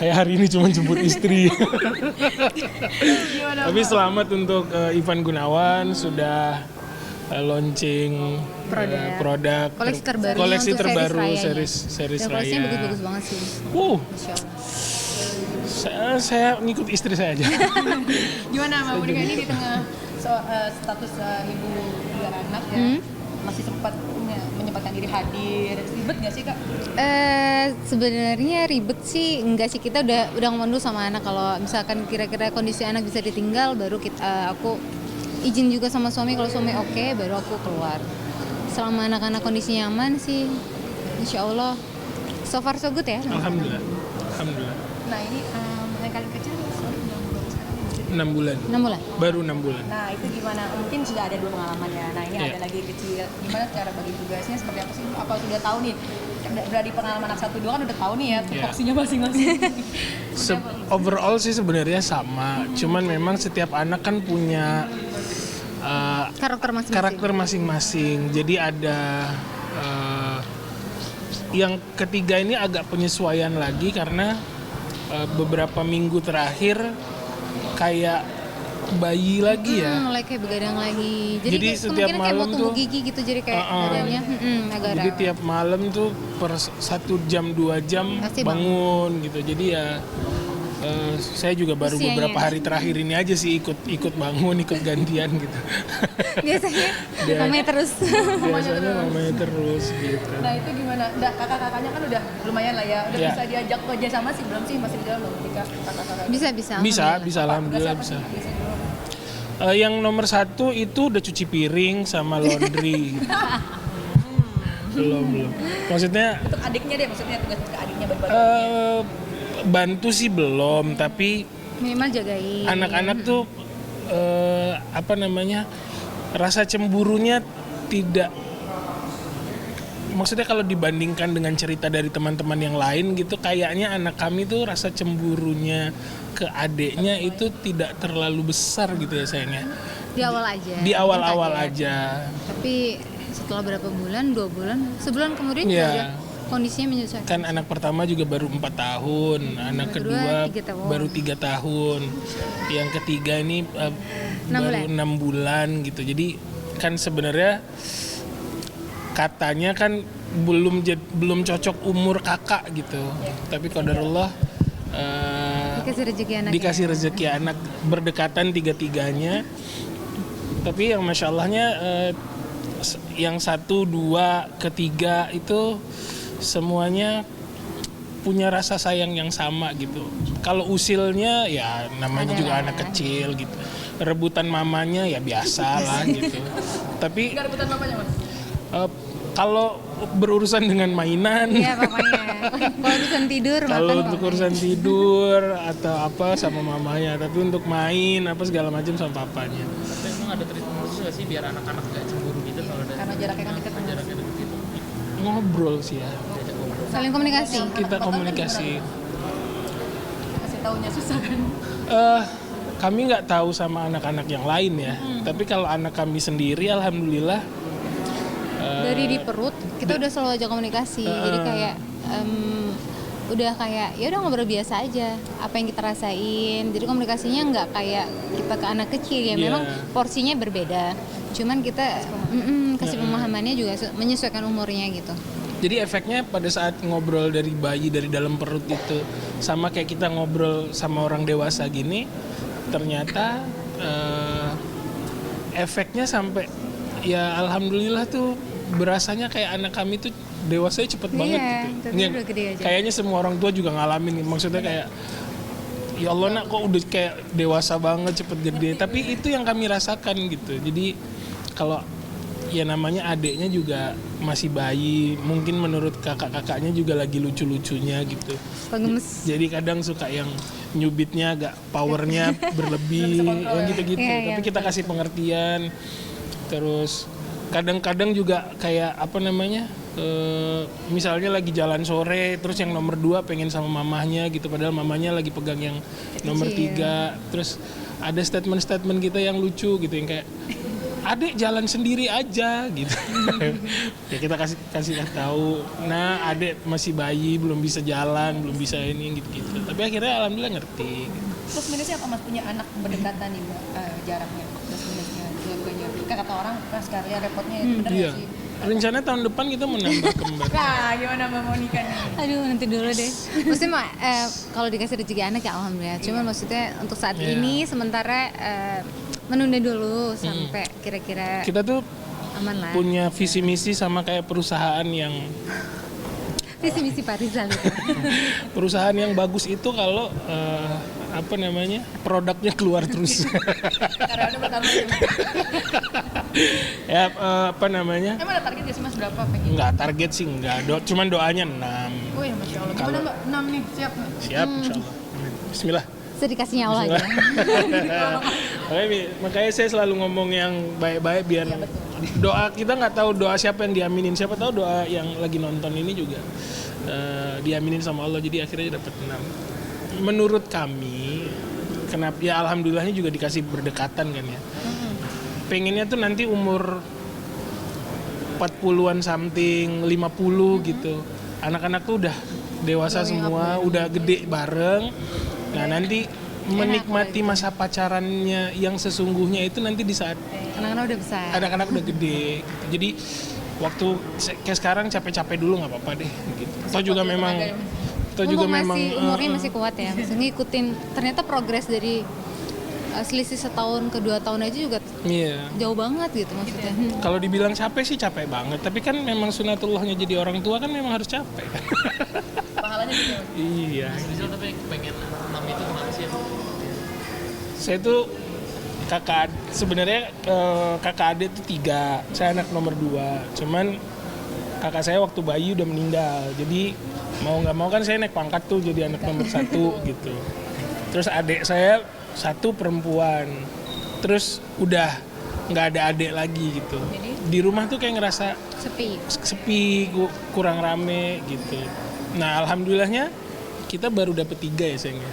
Saya hari ini cuma jemput istri. Gimana, Tapi Pak? selamat untuk Ivan Gunawan sudah launching produk Koleksi terbaru koleksi untuk terbaru series series Dan koleksinya raya. bagus-bagus banget sih. Masya Allah. Saya ngikut istri saya aja. Gimana Mbak Monica ini di tengah status ibu 2 anak ya, masih sempat menyempatkan diri hadir, ribet nggak sih Kak? Sebenarnya ribet sih enggak sih, kita udah ngomong dulu sama anak kalau misalkan kira-kira kondisi anak bisa ditinggal baru aku izin juga sama suami, kalau suami oke baru aku keluar. Selama anak-anak kondisinya aman sih, insya Allah so far so good ya. Alhamdulillah. Nah ini yang kalian kecil sorry, belum sekarang 6 bulan. 6 bulan. Baru 6 bulan. Nah itu gimana? Mungkin sudah ada 2 pengalaman ya. Nah ini Iya. ada lagi kecil. Gimana cara bagi tugasnya seperti apa sih? Apa sudah tahu nih? Dari pengalaman anak 1 2 kan udah tahu nih ya Iya. tupoksinya masing-masing. Overall sih sebenarnya sama. Cuman memang setiap anak kan punya Karakter masing-masing. Jadi ada yang ketiga ini agak penyesuaian lagi karena beberapa minggu terakhir kayak bayi lagi ya. Mulai kayak begadang lagi. Jadi kayak setiap kemungkinan kayak mau malam tumbuh tuh, gigi gitu, jadi kayak badannya agak Jadi tiap malam tuh per 1 jam 2 jam Pasti bangun gitu. Jadi ya saya juga baru Usianya. beberapa hari terakhir ini aja sih ikut bangun, ikut gantian gitu. biasanya Dia- mamanya terus. Biasanya mamanya terus gitu. Nah itu gimana? Udah kakak-kakaknya kan udah lumayan lah ya. Udah Ya. bisa diajak kerja sama sih belum sih? Masih di dalam belum ketika kakak-kakak? Bisa alhamdulillah bisa. Yang nomor 1 itu udah cuci piring sama laundry. belum. Maksudnya Untuk adiknya deh, maksudnya tugas ke adiknya berbagi. bantu sih belum, tapi Minimal jagain. anak-anak tuh rasa cemburunya tidak, maksudnya kalau dibandingkan dengan cerita dari teman-teman yang lain gitu, kayaknya anak kami tuh rasa cemburunya ke adeknya itu tidak terlalu besar gitu ya sayangnya. Di awal aja. Di awal-awal Kaget. aja. Tapi setelah berapa bulan, 2 bulan, sebulan kemudian Iya. udah kondisinya menyesuaikan. Kan anak pertama juga baru 4 tahun, anak kedua 3 tahun. baru 3 tahun, yang ketiga ini 6 baru 6 bulan gitu. Jadi kan sebenarnya katanya kan belum cocok umur kakak gitu. Tapi qadarullah Dikasih rezeki anak. dikasih rezeki anak berdekatan 3-3-nya. Tapi yang masya Allahnya yang 1, 2, ketiga itu semuanya punya rasa sayang yang sama gitu. Kalau usilnya ya namanya juga anak kecil gitu. Rebutan mamanya ya biasa lah gitu. Tapi Nggak rebutan bapaknya mas? kalau berurusan dengan mainan, Iya papanya. Kalau urusan tidur, kalau makan untuk papanya. urusan tidur atau apa sama mamanya, tapi untuk main apa segala macam sama papanya. Tapi emang ada treatment khusus nggak sih biar anak-anak nggak cemburu gitu kalau ada Karena jaraknya kan dekat. jaraknya deket gitu? Ngobrol sih ya. Diajak ngobrol. Saling komunikasi. Kita komunikasi. Kasih taunya susah kan? Kami nggak tahu sama anak-anak yang lain ya. Tapi kalau anak kami sendiri, alhamdulillah Dari di perut kita udah selalu aja komunikasi. Jadi kayak udah kayak ya udah ngobrol biasa aja apa yang kita rasain. Jadi komunikasinya nggak kayak kita ke anak kecil ya. Iya. Memang porsinya berbeda. Cuman kita kasih pemahamannya juga menyesuaikan umurnya gitu. jadi efeknya pada saat ngobrol dari bayi dari dalam perut itu sama kayak kita ngobrol sama orang dewasa gini, ternyata efeknya sampai ya alhamdulillah tuh berasanya kayak anak kami tuh dewasanya cepet banget gitu. tapi Nggak, udah gede aja. kayaknya semua orang tua juga ngalamin, maksudnya kayak ya Allah nak kok udah kayak dewasa banget cepet gede, tapi itu yang kami rasakan gitu. Jadi kalau ya namanya adeknya juga masih bayi, mungkin menurut kakak-kakaknya juga lagi lucu-lucunya gitu. Pengemes. Jadi kadang suka yang nyubitnya agak powernya berlebih, yang gitu-gitu. Iya, Tapi iya, kita kasih pengertian. Terus kadang-kadang juga kayak apa namanya, misalnya lagi jalan sore, terus yang nomor 2 pengen sama mamahnya gitu, padahal mamahnya lagi pegang yang nomor 3. Terus ada statement-statement kita yang lucu gitu, yang kayak adek jalan sendiri aja gitu. Ya kita kasih tahu, nah adek masih bayi, belum bisa jalan, belum bisa ini gitu. Tapi akhirnya alhamdulillah ngerti. Plus minusnya apa mas punya anak berdekatan nih mbak, jaraknya plus minusnya dua-duanya. Kan kata orang pas sekali repotnya bener Iya. nggak sih? Rencana tahun depan kita mau nambah kembar. Nah gimana mbak Monica nih? Aduh, nanti dulu deh. Maksudnya mah kalau dikasih rezeki anak ya alhamdulillah. Cuman maksudnya untuk saat Iya. ini sementara menunda dulu sampai kira-kira Kita tuh aman lah. punya visi misi sama kayak perusahaan yang Visi misi Pak Rizal itu. perusahaan yang bagus itu kalau apa namanya produknya keluar terus. Karena udah bertambah ya. Ya apa namanya? Emang ada target gak sih mas berapa pengen? Nggak target sih nggak, cuman doanya 6. Oh ya masya Allah. Gimana Kalau- mbak? 6 nih siap nggak? Siap insyaallah. Amin. Bismillah. Sedikasihnya Allah aja. Makanya saya selalu ngomong yang baik-baik biar doa kita nggak tahu doa siapa yang diaminin, siapa tahu doa yang lagi nonton ini juga diaminin sama Allah, jadi akhirnya dapat 6. Menurut kami kenapa ya alhamdulillahnya juga dikasih berdekatan kan ya. Pengennya tuh nanti umur 40-an something, 50 gitu. Anak-anak tuh udah dewasa semua, udah gede bareng. Nah, nanti menikmati masa pacarannya yang sesungguhnya itu nanti di saat Anak-anak udah besar. anak-anak udah gede gitu. Jadi waktu kayak sekarang capek-capek dulu nggak apa-apa deh gitu. Atau juga memang Umurnya masih kuat ya. Maksudnya ngikutin ternyata progres dari selisih setahun ke 2 tahun aja juga iya. jauh banget gitu maksudnya. Kalau dibilang capek sih capek banget, tapi kan memang sunatullahnya jadi orang tua kan memang harus capek. Pahalanya gitu. Iya. Mas Rizal tapi pengen 6 itu kenapa sih? Saya tuh sebenarnya kakak adik tuh 3, saya anak nomor 2. Cuman kakak saya waktu bayi udah meninggal, jadi mau nggak mau kan saya naik pangkat tuh jadi anak nomor 1 gitu. Terus adik saya 1 perempuan, terus udah nggak ada adik lagi gitu. Di rumah tuh kayak ngerasa sepi, kurang rame gitu. Nah alhamdulillahnya kita baru dapet 3 ya sayangnya.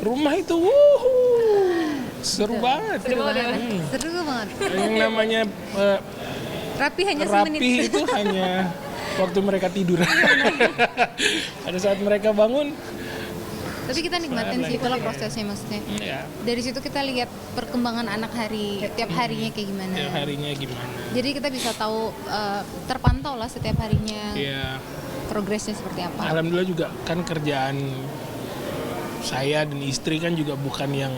Rumah itu seru banget. Seru banget. Yang namanya Rapi hanya semenit. rapi itu hanya waktu mereka tidur. Pada saat mereka bangun, Tapi kita nikmatin sih, itulah prosesnya maksudnya. ya Dari situ kita lihat perkembangan anak tiap harinya kayak gimana. tiap harinya gimana. Jadi kita bisa tahu terpantau lah setiap harinya Ya progresnya seperti apa. alhamdulillah juga kan kerjaan saya dan istri kan juga bukan yang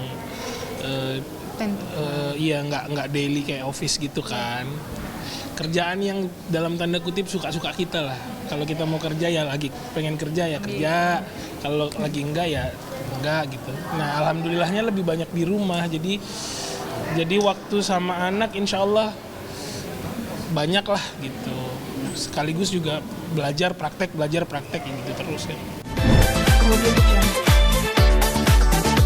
iya nggak daily kayak office gitu kan. Kerjaan yang dalam tanda kutip suka-suka kita lah. Kalau kita mau kerja ya lagi pengen kerja ya kerja, kalau lagi enggak ya enggak gitu. Nah alhamdulillahnya lebih banyak di rumah, jadi waktu sama anak insya Allah banyak lah gitu. Sekaligus juga belajar praktek gitu terus kan.